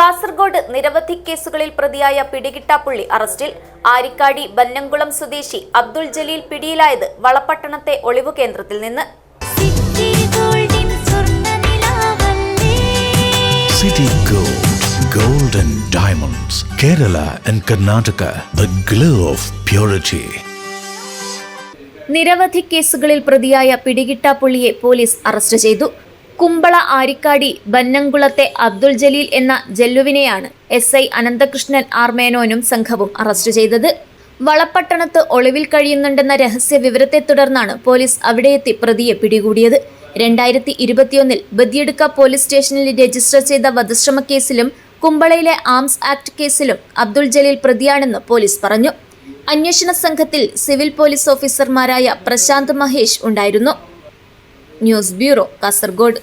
കാസർഗോഡ് നിരവധി കേസുകളിൽ പ്രതിയായ പിടികിട്ടാപ്പുള്ളി അറസ്റ്റിൽ. ആരിക്കാടി ബന്നംകുളം സ്വദേശി അബ്ദുൾ ജലീൽ പിടിയിലായത് വളപട്ടണത്തെ ഒളിവു കേന്ദ്രത്തിൽ നിന്ന്. City Gold, Gold and Diamonds, Kerala and Karnataka, the glow of purity. നിരവധി കേസുകളിൽ പ്രതിയായ പിടികിട്ടാപ്പുള്ളിയെ പോലീസ് അറസ്റ്റ് ചെയ്തു. കുമ്പള ആരിക്കാടി ബന്നംകുളത്തെ അബ്ദുൾ ജലീൽ എന്ന ജല്ലുവിനെയാണ് SI അനന്തകൃഷ്ണൻ ആർ മേനോനും സംഘവും അറസ്റ്റ് ചെയ്തത്. വളപട്ടണത്ത് ഒളിവിൽ കഴിയുന്നുണ്ടെന്ന രഹസ്യ വിവരത്തെ തുടർന്നാണ് പോലീസ് അവിടെയെത്തി പ്രതിയെ പിടികൂടിയത്. 2021 ബദിയടുക്ക പോലീസ് സ്റ്റേഷനിൽ രജിസ്റ്റർ ചെയ്ത വധശ്രമ കേസിലും കുമ്പളയിലെ ആംസ് ആക്ട് കേസിലും അബ്ദുൾ ജലീൽ പ്രതിയാണെന്ന് പോലീസ് പറഞ്ഞു. അന്വേഷണ സംഘത്തിൽ സിവിൽ പോലീസ് ഓഫീസർമാരായ പ്രശാന്ത് മഹേഷ് ഉണ്ടായിരുന്നു. News bureau, Kasaragod.